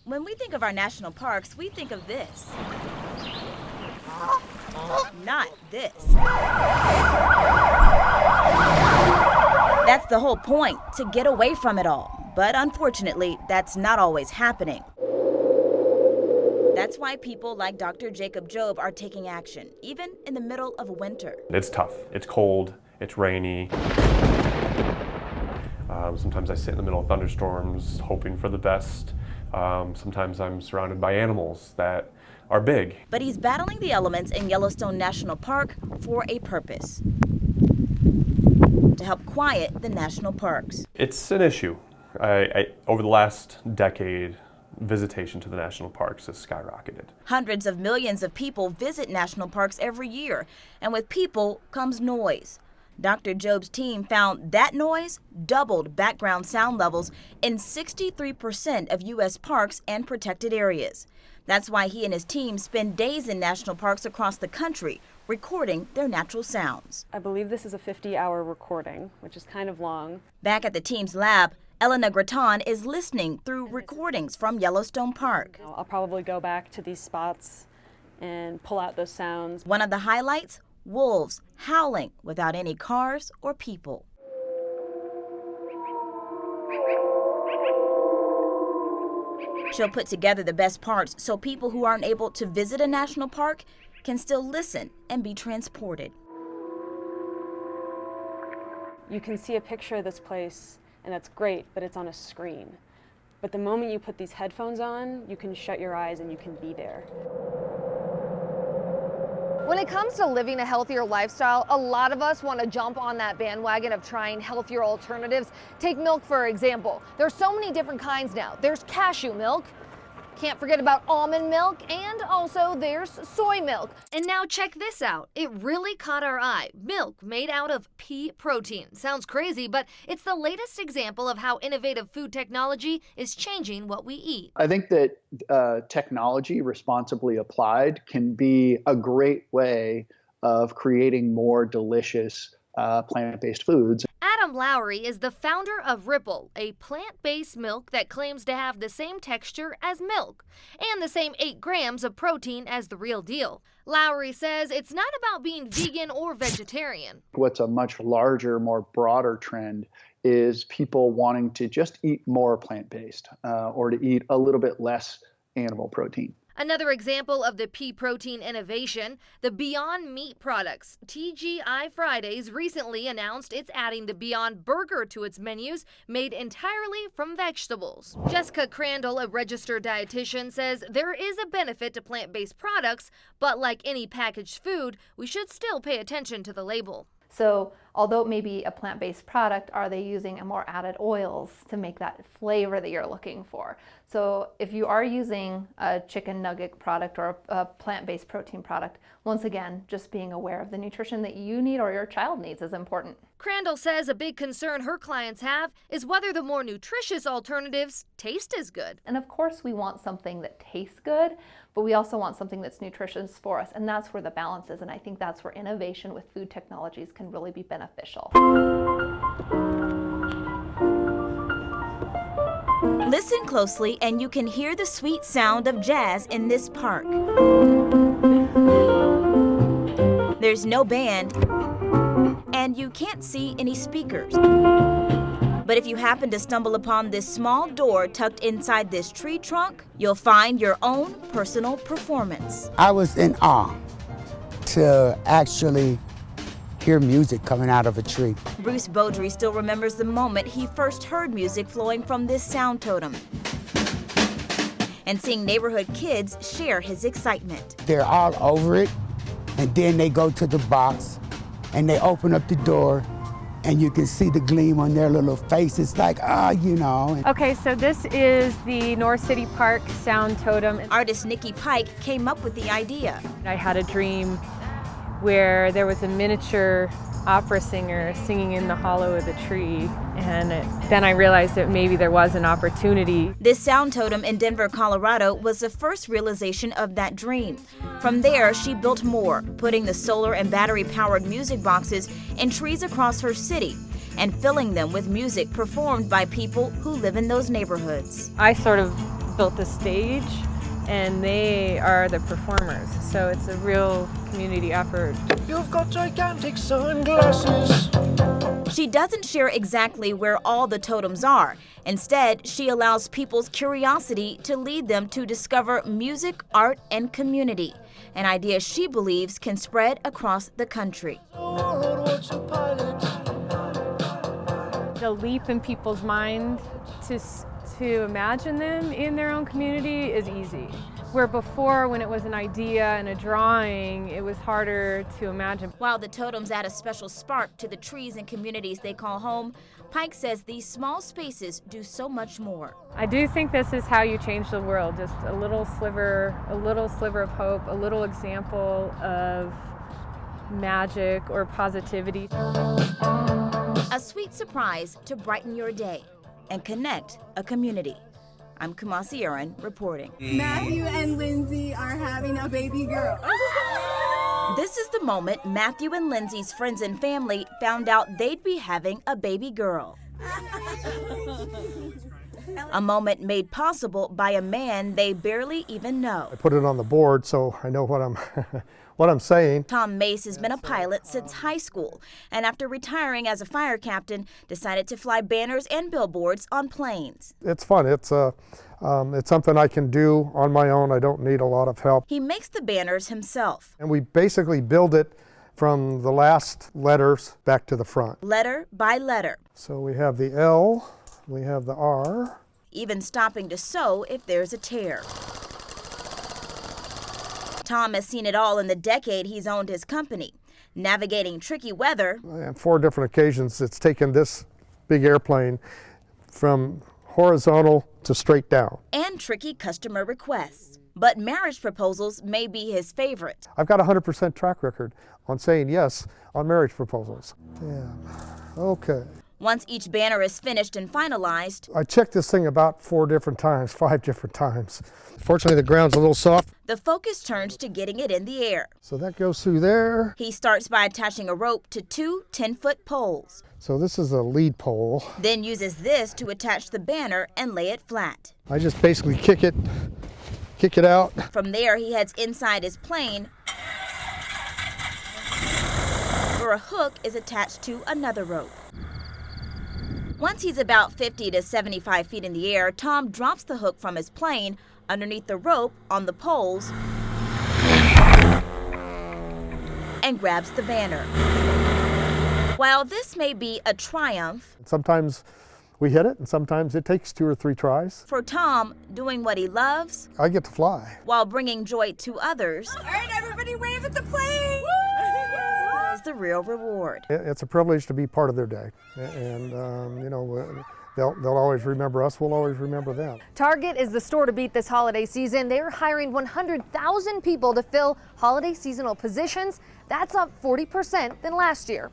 When we think of our national parks, we think of this. Not this. That's the whole point, to get away from it all. But unfortunately, that's not always happening. That's why people like Dr. Jacob Jobe are taking action, even in the middle of winter. It's tough. It's cold. It's rainy. Sometimes I sit in the middle of thunderstorms hoping for the best. Sometimes I'm surrounded by animals that are big. But he's battling the elements in Yellowstone National Park for a purpose: to help quiet the national parks. It's an issue. Over the last decade, visitation to the national parks has skyrocketed. Hundreds of millions of people visit national parks every year, and with people comes noise. Dr. Jobe's team found that noise doubled background sound levels in 63% of U.S. parks and protected areas. That's why he and his team spend days in national parks across the country recording their natural sounds. I believe this is a 50-hour recording, which is kind of long. Back at the team's lab, Elena Graton is listening through recordings from Yellowstone Park. I'll probably go back to these spots and pull out those sounds. One of the highlights, wolves howling without any cars or people. She'll put together the best parts so people who aren't able to visit a national park can still listen and be transported. You can see a picture of this place, and that's great, but it's on a screen. But the moment you put these headphones on, you can shut your eyes and you can be there. When it comes to living a healthier lifestyle, a lot of us want to jump on that bandwagon of trying healthier alternatives. Take milk, for example. There's so many different kinds now. There's cashew milk. Can't forget about almond milk, and also there's soy milk. And now check this out. It really caught our eye. Milk made out of pea protein. Sounds crazy, but it's the latest example of how innovative food technology is changing what we eat. I think that technology responsibly applied can be a great way of creating more delicious plant-based foods. Adam Lowry is the founder of Ripple, a plant-based milk that claims to have the same texture as milk and the same 8 grams of protein as the real deal. Lowry says it's not about being vegan or vegetarian. What's a much larger, more broader trend is people wanting to just eat more plant-based or to eat a little bit less animal protein. Another example of the pea protein innovation, the Beyond Meat products. TGI Fridays recently announced it's adding the Beyond Burger to its menus, made entirely from vegetables. Jessica Crandall, a registered dietitian, says there is a benefit to plant-based products, but like any packaged food, we should still pay attention to the label. So although it may be a plant-based product, are they using more added oils to make that flavor that you're looking for? So if you are using a chicken nugget product or a plant-based protein product, once again, just being aware of the nutrition that you need or your child needs is important. Crandall says a big concern her clients have is whether the more nutritious alternatives taste as good. And of course we want something that tastes good, but we also want something that's nutritious for us, and that's where the balance is, and I think that's where innovation with food technologies can really be beneficial. Listen closely and you can hear the sweet sound of jazz in this park. There's no band, and you can't see any speakers. But if you happen to stumble upon this small door tucked inside this tree trunk, you'll find your own personal performance. I was in awe to actually hear music coming out of a tree. Bruce Beaudry still remembers the moment he first heard music flowing from this sound totem, and seeing neighborhood kids share his excitement. They're all over it, and then they go to the box and they open up the door, and you can see the gleam on their little faces, like, you know. Okay, so this is the North City Park Sound Totem. Artist Nikki Pike came up with the idea. I had a dream where there was a miniature opera singer singing in the hollow of the tree, and then I realized that maybe there was an opportunity. This sound totem in Denver, Colorado was the first realization of that dream. From there, she built more, putting the solar and battery-powered music boxes in trees across her city and filling them with music performed by people who live in those neighborhoods. I sort of built the stage, and they are the performers. So it's a real community effort. You've got gigantic sunglasses. She doesn't share exactly where all the totems are. Instead, she allows people's curiosity to lead them to discover music, art, and community, an idea she believes can spread across the country. The leap in people's mind to imagine them in their own community is easy. Where before, when it was an idea and a drawing, it was harder to imagine. While the totems add a special spark to the trees and communities they call home, Pike says these small spaces do so much more. I do think this is how you change the world, just a little sliver of hope, a little example of magic or positivity. A sweet surprise to brighten your day and connect a community. I'm Kumasi Aaron reporting. Matthew and Lindsay are having a baby girl. This is the moment Matthew and Lindsay's friends and family found out they'd be having a baby girl. A moment made possible by a man they barely even know. I put it on the board so I know what I'm what I'm saying. Tom Mace has been a pilot since high school, and after retiring as a fire captain, decided to fly banners and billboards on planes. It's fun. It's something I can do on my own. I don't need a lot of help. He makes the banners himself. And we basically build it from the last letters back to the front. Letter by letter. So we have the L, we have the R. Even stopping to sew if there's a tear. Tom has seen it all in the decade he's owned his company. Navigating tricky weather. On 4 different occasions, it's taken this big airplane from horizontal to straight down. And tricky customer requests. But marriage proposals may be his favorite. I've got a 100% track record on saying yes on marriage proposals. Yeah. Okay. Once each banner is finished and finalized, I checked this thing about 4 different times, 5 different times. Fortunately, the ground's a little soft. the focus turns to getting it in the air. So that goes through there. He starts by attaching a rope to 2 10-foot poles. So this is a lead pole. Then uses this to attach the banner and lay it flat. I just basically kick it out. From there, he heads inside his plane, where a hook is attached to another rope. Once he's about 50 to 75 feet in the air, Tom drops the hook from his plane underneath the rope on the poles and grabs the banner. While this may be a triumph, Sometimes we hit it, and sometimes it takes 2 or 3 tries. for Tom, doing what he loves I get to fly. while bringing joy to others All right, everybody wave at the plane! is the real reward. It's a privilege to be part of their day, and they'll always remember us. We'll always remember them. Target is the store to beat this holiday season. They're hiring 100,000 people to fill holiday seasonal positions. That's up 40% than last year.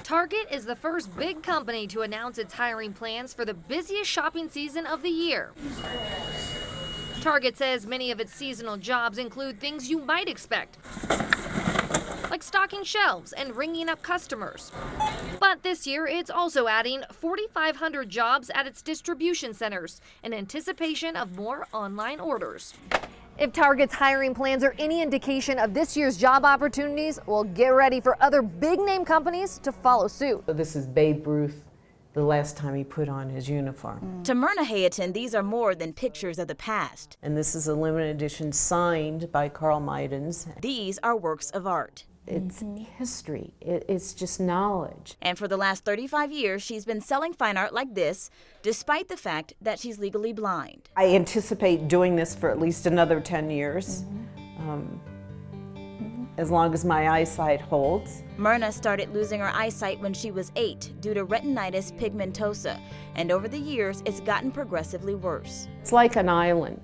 Target is the first big company to announce its hiring plans for the busiest shopping season of the year. Target says many of its seasonal jobs include things you might expect, like stocking shelves and ringing up customers. But this year, it's also adding 4,500 jobs at its distribution centers in anticipation of more online orders. If Target's hiring plans are any indication of this year's job opportunities, well, get ready for other big-name companies to follow suit. This is Babe Ruth, the last time he put on his uniform. To Myrna Hayton, these are more than pictures of the past. And this is a limited edition signed by Carl Meidens. These are works of art. It's history. It's just knowledge. And for the last 35 years, she's been selling fine art like this, despite the fact that she's legally blind. I anticipate doing this for at least another 10 years, as long as my eyesight holds. Myrna started losing her eyesight when she was 8 due to retinitis pigmentosa, and over the years, it's gotten progressively worse. It's like an island.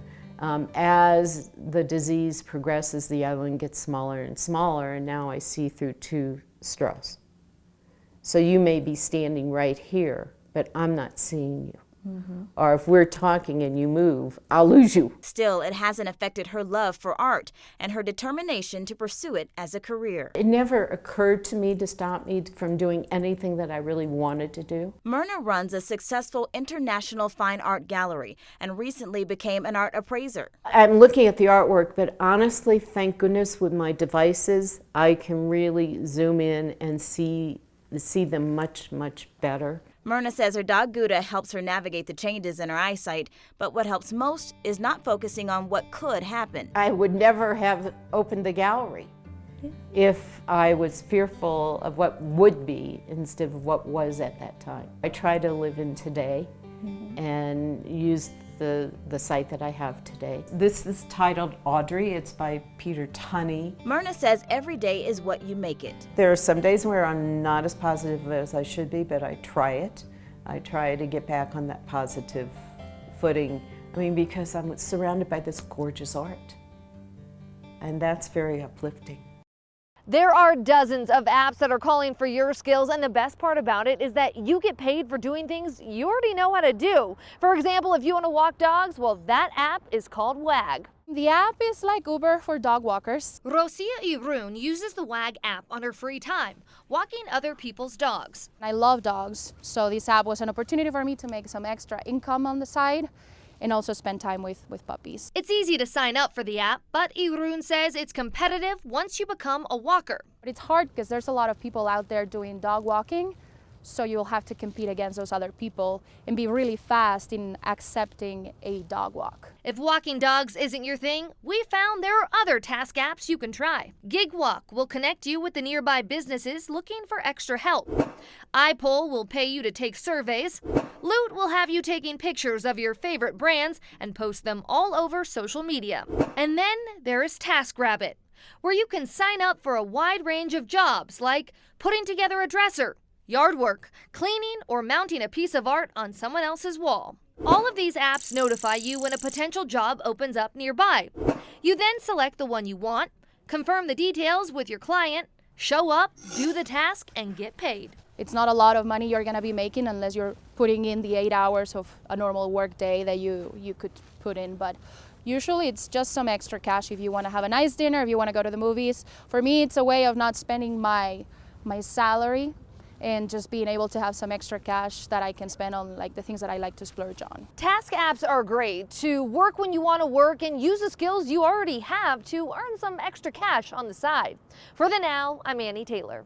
As the disease progresses, the island gets smaller and smaller, and now I see through 2 straws. So you may be standing right here, but I'm not seeing you. Or if we're talking and you move, I'll lose you. Still, it hasn't affected her love for art and her determination to pursue it as a career. It never occurred to me to stop me from doing anything that I really wanted to do. Myrna runs a successful international fine art gallery and recently became an art appraiser. I'm looking at the artwork, but honestly, thank goodness with my devices, I can really zoom in and see them much, much better. Myrna says her dog Gouda helps her navigate the changes in her eyesight, but what helps most is not focusing on what could happen. I would never have opened the gallery if I was fearful of what would be instead of what was at that time. I try to live in today and use the site that I have today. This is titled Audrey. It's by Peter Tunney. Myrna says every day is what you make it. There are some days where I'm not as positive as I should be, but I try it. I try to get back on that positive footing. I mean, because I'm surrounded by this gorgeous art. And that's very uplifting. There are dozens of apps that are calling for your skills, and the best part about it is that you get paid for doing things you already know how to do. For example, if you want to walk dogs, well, that app is called WAG. The app is like Uber for dog walkers. Rosia Irun uses the WAG app on her free time, walking other people's dogs. I love dogs, so this app was an opportunity for me to make some extra income on the side and also spend time with puppies. It's easy to sign up for the app, but Irun says it's competitive once you become a walker. But it's hard because there's a lot of people out there doing dog walking, so you'll have to compete against those other people and be really fast in accepting a dog walk. If walking dogs isn't your thing, we found there are other task apps you can try. GigWalk will connect you with the nearby businesses looking for extra help. iPoll will pay you to take surveys. Loot will have you taking pictures of your favorite brands and post them all over social media. And then there is TaskRabbit, where you can sign up for a wide range of jobs like putting together a dresser, yard work, cleaning, or mounting a piece of art on someone else's wall. All of these apps notify you when a potential job opens up nearby. You then select the one you want, confirm the details with your client, show up, do the task, and get paid. It's not a lot of money you're going to be making unless you're putting in the 8 hours of a normal work day that you could put in, but usually it's just some extra cash if you want to have a nice dinner, if you want to go to the movies. For me, it's a way of not spending my salary and just being able to have some extra cash that I can spend on like the things that I like to splurge on. Task apps are great to work when you want to work and use the skills you already have to earn some extra cash on the side. For TheNow, I'm Annie Taylor.